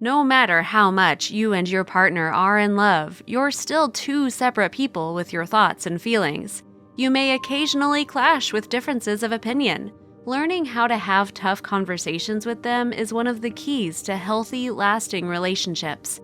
No matter how much you and your partner are in love, you're still two separate people with your thoughts and feelings. You may occasionally clash with differences of opinion. Learning how to have tough conversations with them is one of the keys to healthy, lasting relationships.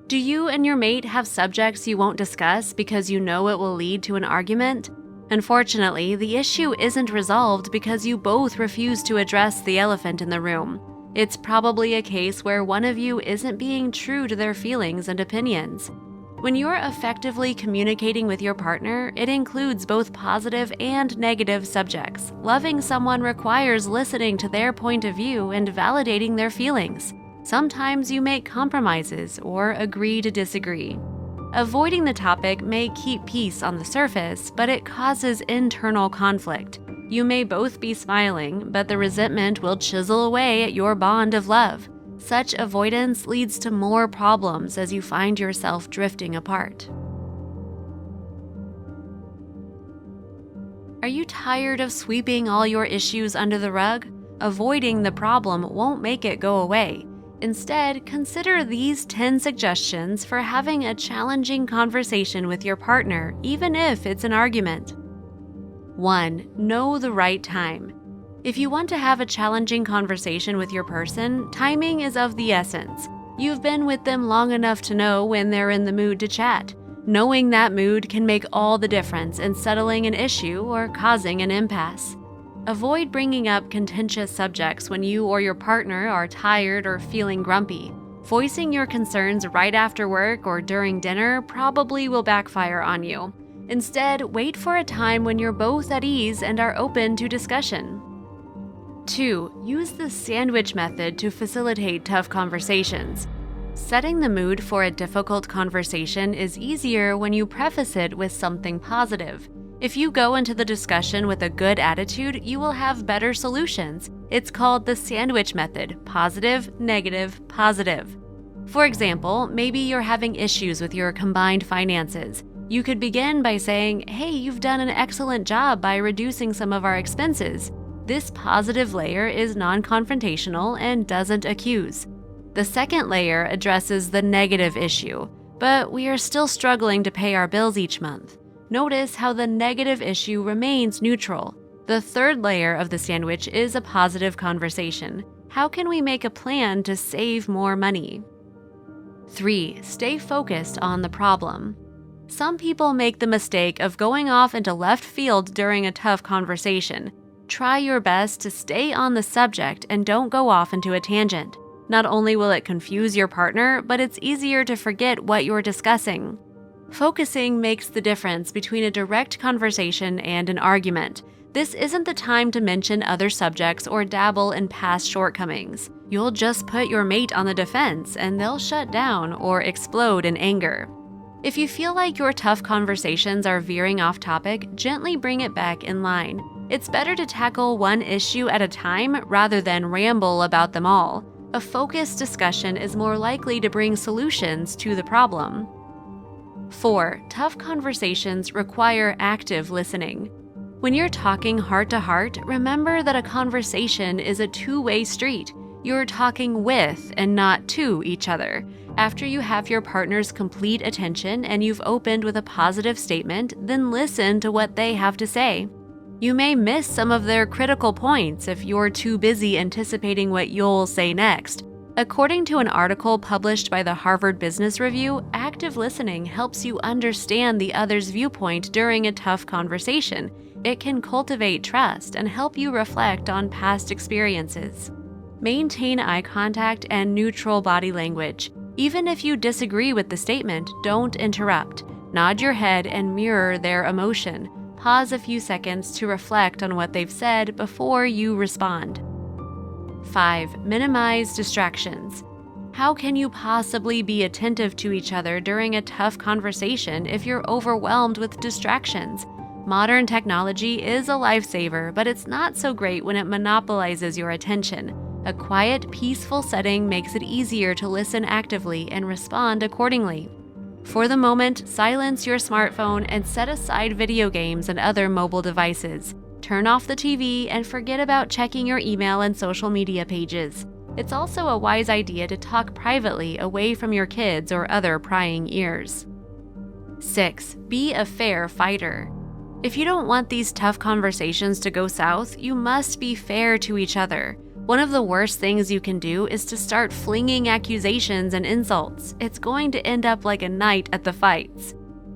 Do you and your mate have subjects you won't discuss because you know it will lead to an argument? Unfortunately, the issue isn't resolved because you both refuse to address the elephant in the room. It's probably a case where one of you isn't being true to their feelings and opinions. When you're effectively communicating with your partner, it includes both positive and negative subjects. Loving someone requires listening to their point of view and validating their feelings. Sometimes you make compromises or agree to disagree. Avoiding the topic may keep peace on the surface, but it causes internal conflict. You may both be smiling, but the resentment will chisel away at your bond of love. Such avoidance leads to more problems as you find yourself drifting apart. Are you tired of sweeping all your issues under the rug? Avoiding the problem won't make it go away. Instead, consider these 10 suggestions for having a challenging conversation with your partner, even if it's an argument. 1. Know the right time. If you want to have a challenging conversation with your person, timing is of the essence. You've been with them long enough to know when they're in the mood to chat. Knowing that mood can make all the difference in settling an issue or causing an impasse. Avoid bringing up contentious subjects when you or your partner are tired or feeling grumpy. Voicing your concerns right after work or during dinner probably will backfire on you. Instead, wait for a time when you're both at ease and are open to discussion. 2. Use the sandwich method to facilitate tough conversations. Setting the mood for a difficult conversation is easier when you preface it with something positive. If you go into the discussion with a good attitude, you will have better solutions. It's called the sandwich method: positive, negative, positive. For example, maybe you're having issues with your combined finances. You could begin by saying, "Hey, you've done an excellent job by reducing some of our expenses." This positive layer is non-confrontational and doesn't accuse. The second layer addresses the negative issue, but we are still struggling to pay our bills each month. Notice how the negative issue remains neutral. The third layer of the sandwich is a positive conversation. How can we make a plan to save more money? 3. Stay focused on the problem. Some people make the mistake of going off into left field during a tough conversation. Try your best to stay on the subject and don't go off into a tangent. Not only will it confuse your partner, but it's easier to forget what you're discussing. Focusing makes the difference between a direct conversation and an argument. This isn't the time to mention other subjects or dabble in past shortcomings. You'll just put your mate on the defense and they'll shut down or explode in anger. If you feel like your tough conversations are veering off topic, gently bring it back in line. It's better to tackle one issue at a time rather than ramble about them all. A focused discussion is more likely to bring solutions to the problem. 4. Tough conversations require active listening. When you're talking heart to heart, remember that a conversation is a two-way street. You're talking with and not to each other. After you have your partner's complete attention and you've opened with a positive statement, then listen to what they have to say. You may miss some of their critical points if you're too busy anticipating what you'll say next. According to an article published by the Harvard Business Review, active listening helps you understand the other's viewpoint during a tough conversation. It can cultivate trust and help you reflect on past experiences. Maintain eye contact and neutral body language. Even if you disagree with the statement, don't interrupt. Nod your head and mirror their emotion. Pause a few seconds to reflect on what they've said before you respond. 5. Minimize distractions. How can you possibly be attentive to each other during a tough conversation if you're overwhelmed with distractions? Modern technology is a lifesaver, but it's not so great when it monopolizes your attention. A quiet, peaceful setting makes it easier to listen actively and respond accordingly. For the moment, silence your smartphone and set aside video games and other mobile devices. Turn off the TV and forget about checking your email and social media pages. It's also a wise idea to talk privately away from your kids or other prying ears. 6. Be a fair fighter. If you don't want these tough conversations to go south, you must be fair to each other. One of the worst things you can do is to start flinging accusations and insults. It's going to end up like a night at the fights.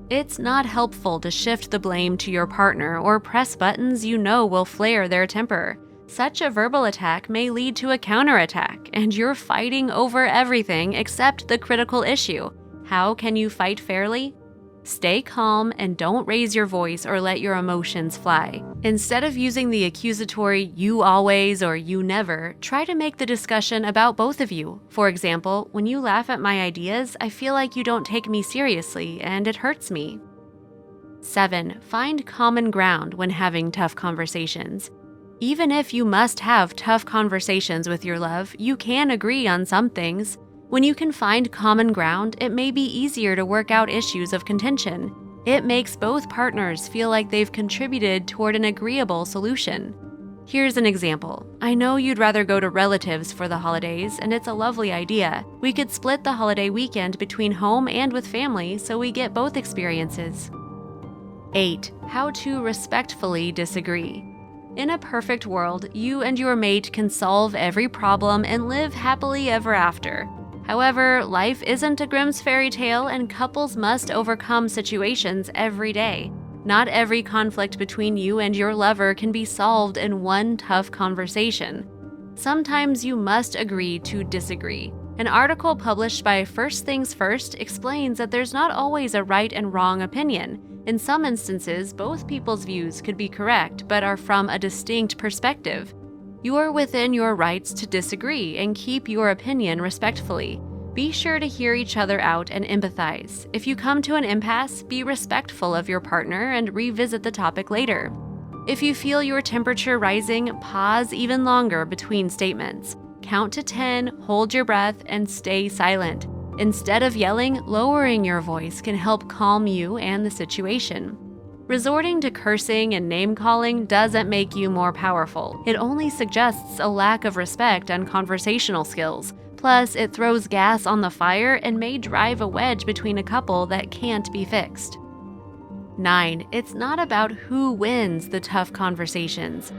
It's not helpful to shift the blame to your partner or press buttons you know will flare their temper. Such a verbal attack may lead to a counterattack, and you're fighting over everything except the critical issue. How can you fight fairly? Stay calm and don't raise your voice or let your emotions fly. Instead of using the accusatory "you always" or "you never," try to make the discussion about both of you. For example, when you laugh at my ideas, I feel like you don't take me seriously and it hurts me. 7. Find common ground when having tough conversations. Even if you must have tough conversations with your love, you can agree on some things. When you can find common ground, it may be easier to work out issues of contention. It makes both partners feel like they've contributed toward an agreeable solution. Here's an example. I know you'd rather go to relatives for the holidays, and it's a lovely idea. We could split the holiday weekend between home and with family so we get both experiences. 8. How to respectfully disagree. In a perfect world, you and your mate can solve every problem and live happily ever after. However, life isn't a Grimm's fairy tale, and couples must overcome situations every day. Not every conflict between you and your lover can be solved in one tough conversation. Sometimes you must agree to disagree. An article published by First Things First explains that there's not always a right and wrong opinion. In some instances, both people's views could be correct, but are from a distinct perspective. You are within your rights to disagree and keep your opinion respectfully. Be sure to hear each other out and empathize. If you come to an impasse, be respectful of your partner and revisit the topic later. If you feel your temperature rising, pause even longer between statements. Count to 10, hold your breath, and stay silent. Instead of yelling, lowering your voice can help calm you and the situation. Resorting to cursing and name-calling doesn't make you more powerful. It only suggests a lack of respect and conversational skills. Plus, it throws gas on the fire and may drive a wedge between a couple that can't be fixed. 9. It's not about who wins the tough conversations.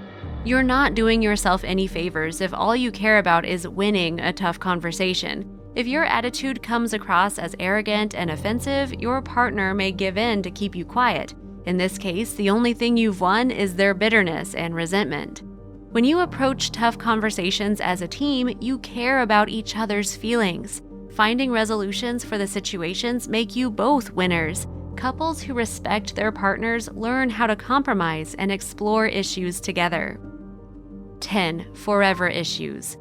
You're not doing yourself any favors if all you care about is winning a tough conversation. If your attitude comes across as arrogant and offensive, your partner may give in to keep you quiet. In this case, the only thing you've won is their bitterness and resentment. When you approach tough conversations as a team, you care about each other's feelings. Finding resolutions for the situations make you both winners. Couples who respect their partners learn how to compromise and explore issues together. 10. Forever issues.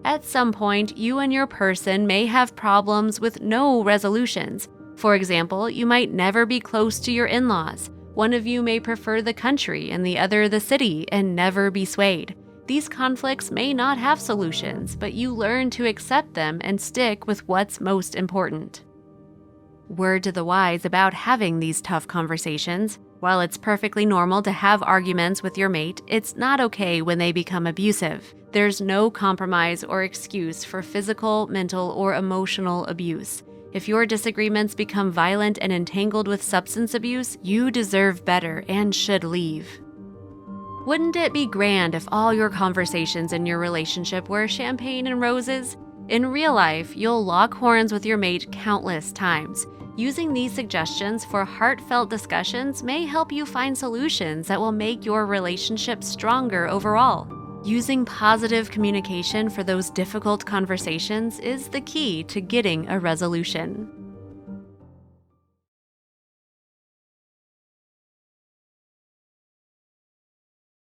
At some point, you and your person may have problems with no resolutions. For example, you might never be close to your in-laws. One of you may prefer the country and the other the city and never be swayed. These conflicts may not have solutions, but you learn to accept them and stick with what's most important. Word to the wise about having these tough conversations. While it's perfectly normal to have arguments with your mate, it's not okay when they become abusive. There's no compromise or excuse for physical, mental, or emotional abuse. If your disagreements become violent and entangled with substance abuse, you deserve better and should leave. Wouldn't it be grand if all your conversations in your relationship were champagne and roses? In real life, you'll lock horns with your mate countless times. Using these suggestions for heartfelt discussions may help you find solutions that will make your relationship stronger overall. Using positive communication for those difficult conversations is the key to getting a resolution.